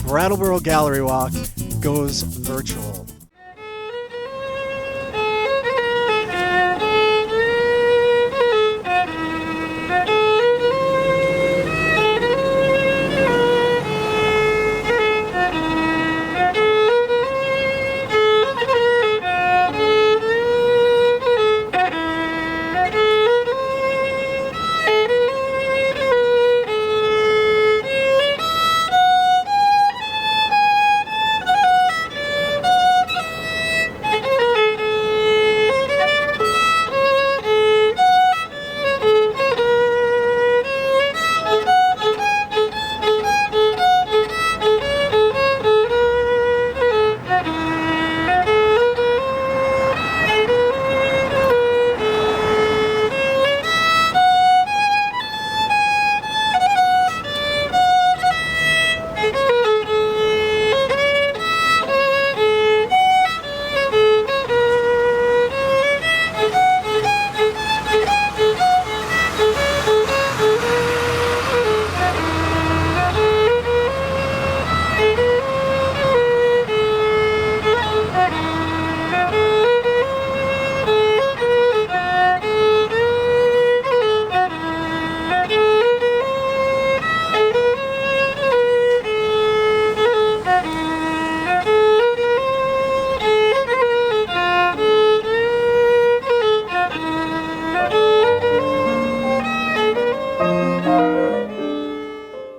Brattleboro Gallery Walk goes virtual.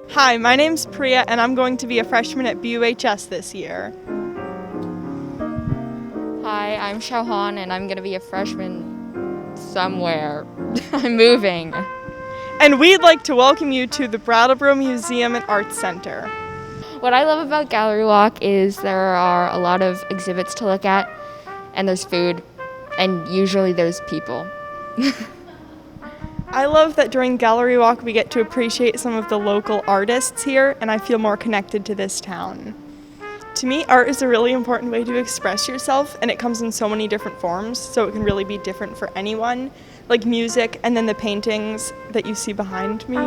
Hi, my name's Priya, and I'm going to be a freshman at BUHS this year. Hi, I'm Xiaohan, and I'm going to be a freshman somewhere. I'm moving. And we'd like to welcome you to the Brattleboro Museum and Arts Center. What I love about Gallery Walk is there are a lot of exhibits to look at, and there's food, and usually there's people. I love that during Gallery Walk we get to appreciate some of the local artists here, and I feel more connected to this town. To me, art is a really important way to express yourself, and it comes in so many different forms, so it can really be different for anyone, like music and then the paintings that you see behind me.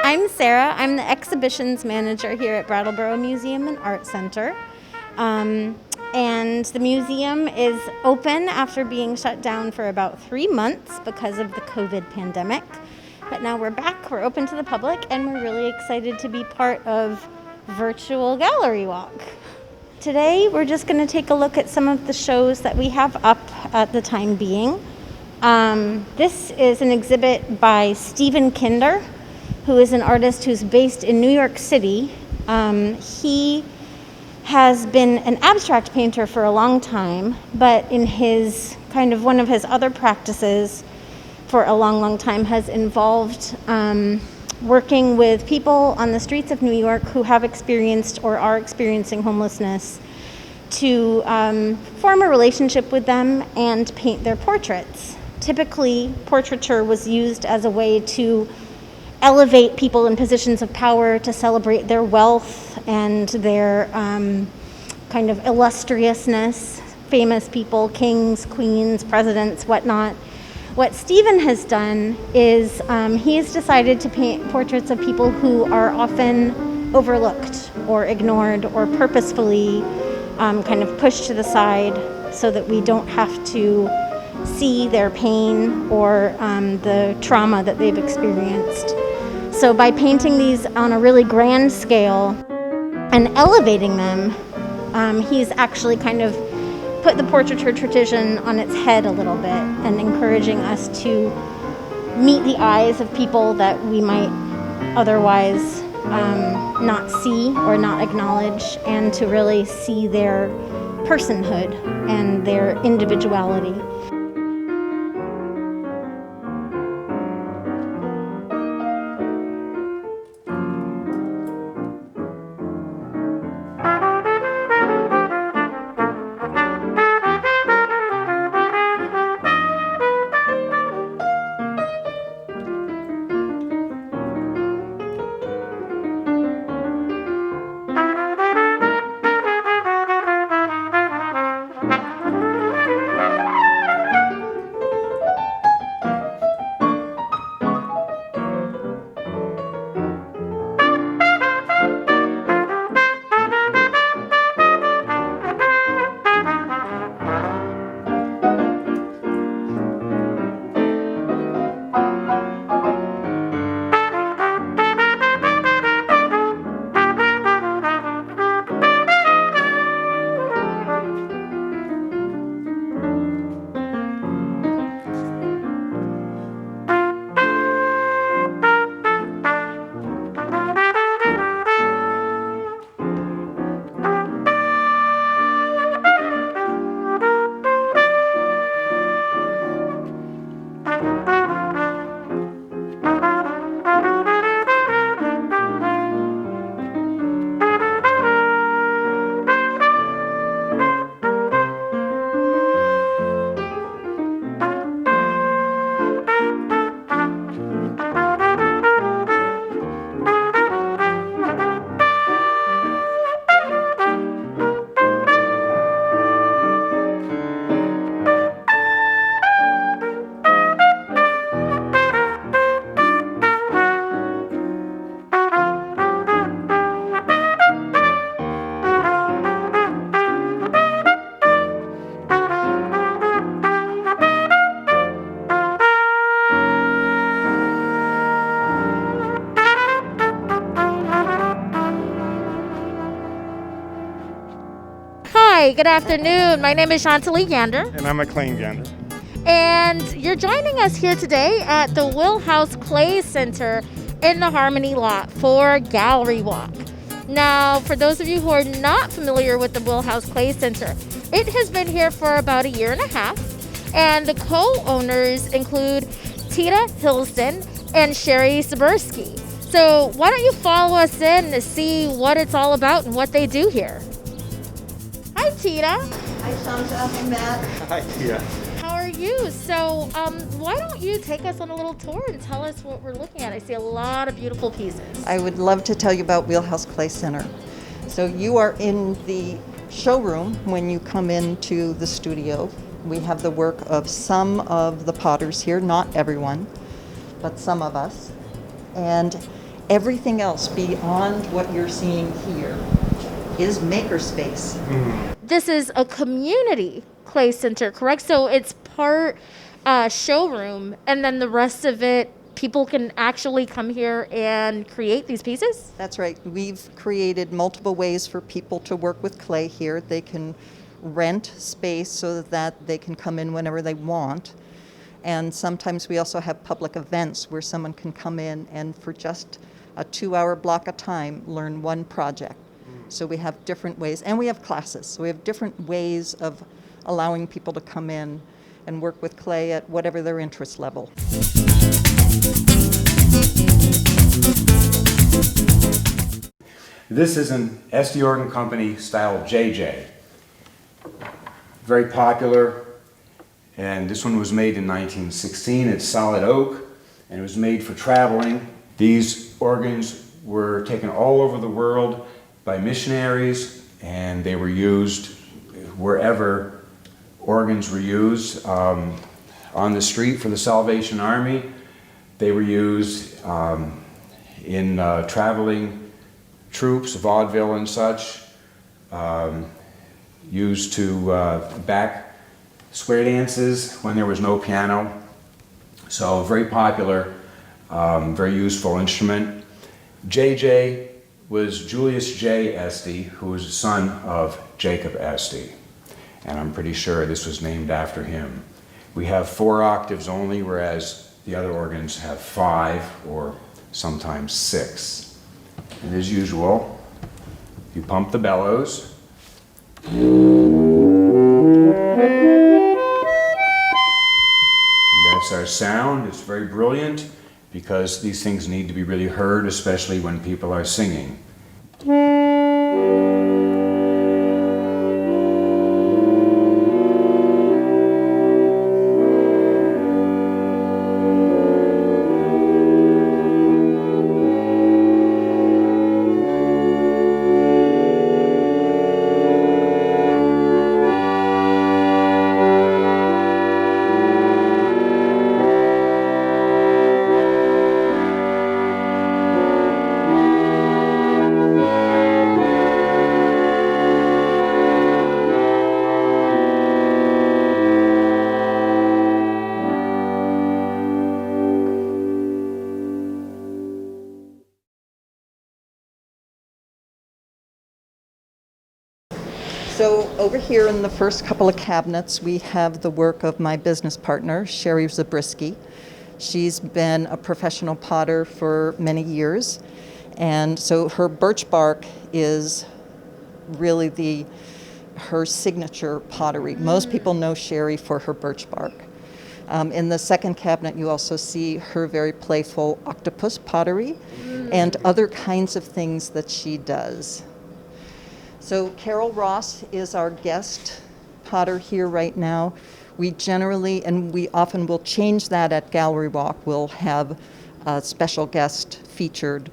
I'm Sarah. I'm the exhibitions manager here at Brattleboro Museum and Art Center. And the museum is open after being shut down for about 3 months because of the COVID pandemic. But now we're back, we're open to the public, and we're really excited to be part of Virtual Gallery Walk. Today, we're just going to take a look at some of the shows that we have up at the time being. This is an exhibit by Stephen Kinder, who is an artist who's based in New York City. He has been an abstract painter for a long time, but in his one of his other practices for a long time has involved working with people on the streets of New York who have experienced or are experiencing homelessness to form a relationship with them and paint their portraits. Typically, portraiture was used as a way to elevate people in positions of power, to celebrate their wealth and their kind of illustriousness, famous people, kings, queens, presidents, whatnot. What Stephen has done is he has decided to paint portraits of people who are often overlooked or ignored or purposefully kind of pushed to the side so that we don't have to see their pain or the trauma that they've experienced. So by painting these on a really grand scale and elevating them, he's actually kind of put the portraiture tradition on its head a little bit and encouraging us to meet the eyes of people that we might otherwise not see or not acknowledge, and to really see their personhood and their individuality. Hi, good afternoon. My name is Chantalie Gander. And I'm McLean Gander. And you're joining us here today at the Wheelhouse Clay Center in the Harmony Lot for Gallery Walk. Now, for those of you who are not familiar with the Wheelhouse Clay Center, it has been here for about a year and a half, and the co-owners include Tita Hilsden and Sherry Sabursky. So why don't you follow us in to see what it's all about and what they do here. Hi, Tita. Hi, Shanta. Hi, Matt. Hi, Tia. How are you? So why don't you take us on a little tour and tell us what we're looking at? I see a lot of beautiful pieces. I would love to tell you about Wheelhouse Clay Center. So you are in the showroom when you come into the studio. We have the work of some of the potters here, not everyone, but some of us. And everything else beyond what you're seeing here is makerspace. This is a community clay center, correct? So it's part showroom, and then the rest of it, people can actually come here and create these pieces? That's right. We've created multiple ways for people to work with clay here. They can rent space so that they can come in whenever they want. And sometimes we also have public events where someone can come in and for just a 2-hour block of time learn one project. So we have different ways, and we have classes. So we have different ways of allowing people to come in and work with clay at whatever their interest level. This is an SD Organ Company style JJ. Very popular, and this one was made in 1916. It's solid oak, and it was made for traveling. These organs were taken all over the world by missionaries, and they were used wherever organs were used. On the street for the Salvation Army, they were used in traveling troops, vaudeville and such, used to back square dances when there was no piano. So very popular, very useful instrument. JJ was Julius J. Esty, who was the son of Jacob Esty. And I'm pretty sure this was named after him. We have 4 octaves only, whereas the other organs have 5 or sometimes 6. And as usual, you pump the bellows. And that's our sound. It's very brilliant because these things need to be really heard, especially when people are singing. So over here in the first couple of cabinets, we have the work of my business partner, Sherry Zabriskie. She's been a professional potter for many years, and so her birch bark is really her signature pottery. Most people know Sherry for her birch bark. In the second cabinet, you also see her very playful octopus pottery and other kinds of things that she does. So Carol Ross is our guest potter here right now. We generally, and we often will change that at Gallery Walk, we'll have a special guest featured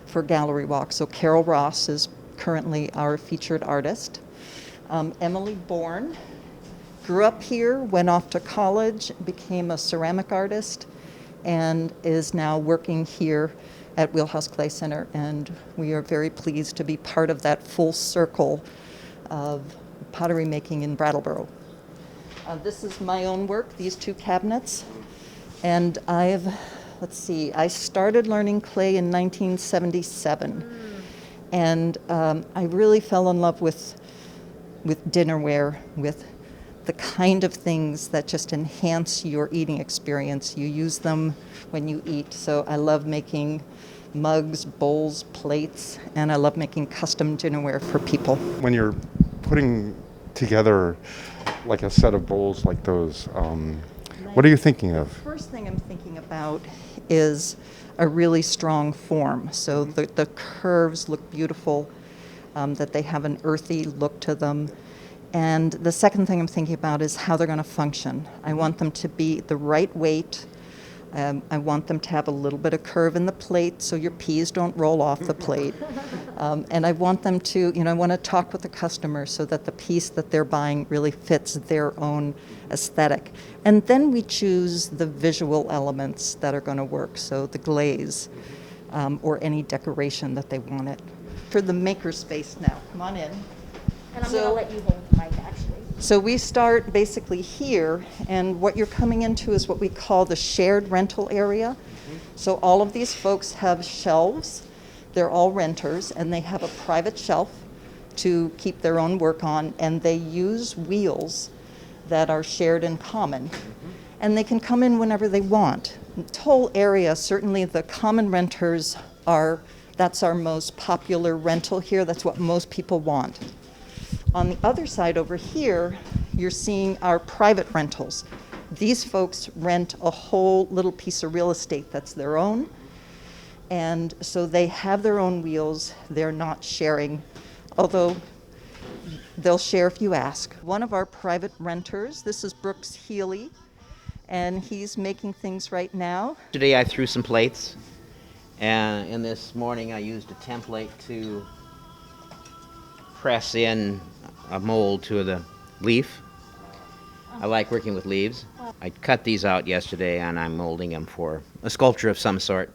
for Gallery Walk. So Carol Ross is currently our featured artist. Emily Bourne grew up here, went off to college, became a ceramic artist, and is now working here at Wheelhouse Clay Center, and we are very pleased to be part of that full circle of pottery making in Brattleboro. This is my own work, these 2 cabinets, and I started learning clay in 1977, and I really fell in love with dinnerware, with the kind of things that just enhance your eating experience. You use them when you eat, so I love making mugs, bowls, plates, and I love making custom dinnerware for people. When you're putting together like a set of bowls like those, what are you thinking of? The first thing I'm thinking about is a really strong form. So the curves look beautiful, that they have an earthy look to them. And the second thing I'm thinking about is how they're going to function. I want them to be the right weight. I want them to have a little bit of curve in the plate so your peas don't roll off the plate. And I want them to, I want to talk with the customer so that the piece that they're buying really fits their own aesthetic. And then we choose the visual elements that are going to work, so the glaze or any decoration that they want it. For the maker space now, come on in. And I'm going to let you hold the mic, actually. So we start basically here, and what you're coming into is what we call the shared rental area. So all of these folks have shelves. They're all renters, and they have a private shelf to keep their own work on, and they use wheels that are shared in common. And they can come in whenever they want. This whole area, certainly the common renters that's our most popular rental here. That's what most people want. On the other side over here, you're seeing our private rentals. These folks rent a whole little piece of real estate that's their own. And so they have their own wheels. They're not sharing, although they'll share if you ask. One of our private renters, this is Brooks Healy, and he's making things right now. Today I threw some plates, and this morning I used a template to press in a mold to the leaf. I like working with leaves. I cut these out yesterday and I'm molding them for a sculpture of some sort.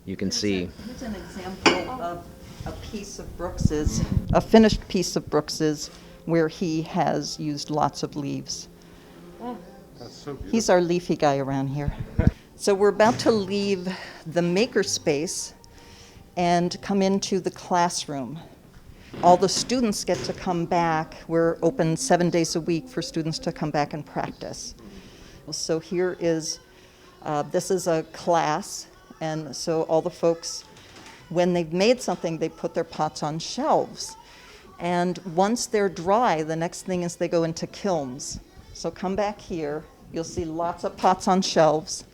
You can see. Here's an example of a piece of Brooks's, a finished piece of Brooks's, where he has used lots of leaves. That's so beautiful. He's our leafy guy around here. So we're about to leave the maker space and come into the classroom. All the students get to come back. We're open 7 days a week for students to come back and practice. So here is, this is a class, and so all the folks, when they've made something, they put their pots on shelves. And once they're dry, the next thing is they go into kilns. So come back here, you'll see lots of pots on shelves.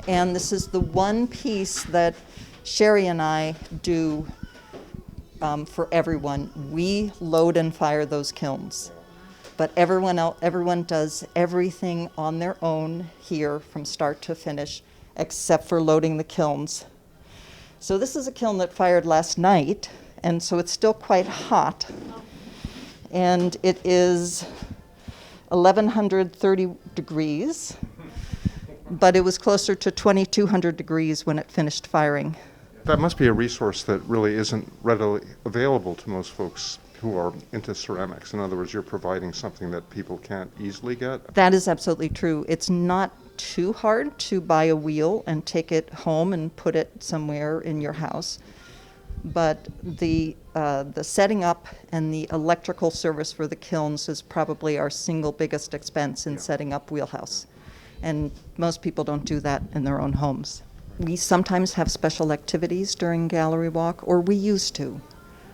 And this is the one piece that Sherry and I do for everyone. We load and fire those kilns. But everyone does everything on their own here from start to finish, except for loading the kilns. So this is a kiln that fired last night, and so it's still quite hot. And it is 1130 degrees, but it was closer to 2200 degrees when it finished firing. That must be a resource that really isn't readily available to most folks who are into ceramics. In other words, you're providing something that people can't easily get. That is absolutely true. It's not too hard to buy a wheel and take it home and put it somewhere in your house. But the setting up and the electrical service for the kilns is probably our single biggest expense in setting up Wheelhouse. And most people don't do that in their own homes. We sometimes have special activities during Gallery Walk, or we used to.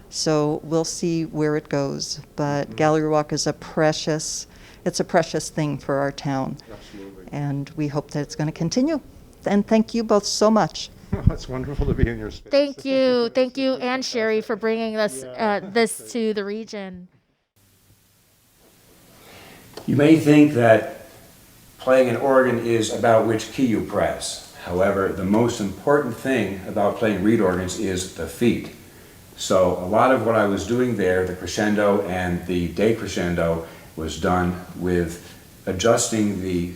So we'll see where it goes. But Gallery Walk is it's a precious thing for our town. Absolutely. And we hope that it's going to continue. And thank you both so much. It's wonderful to be in your space. Thank you, and Sherry for bringing us this to the region. You may think that playing an organ is about which key you press. However, the most important thing about playing reed organs is the feet. So a lot of what I was doing there, the crescendo and the decrescendo, was done with adjusting the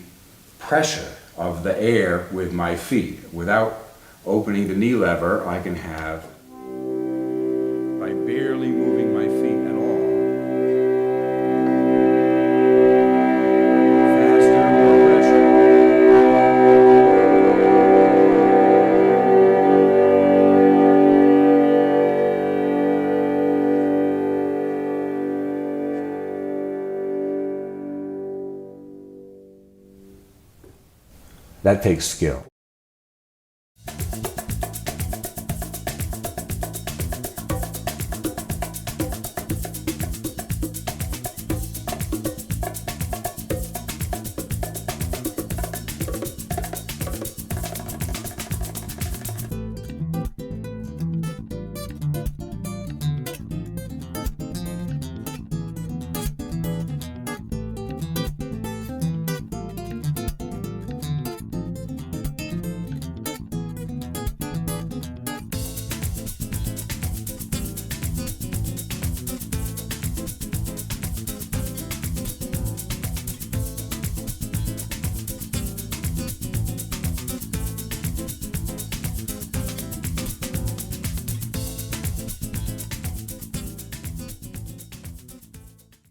pressure of the air with my feet. Without opening the knee lever, I can have, by barely moving my feet at all. Faster, more pressure. That takes skill.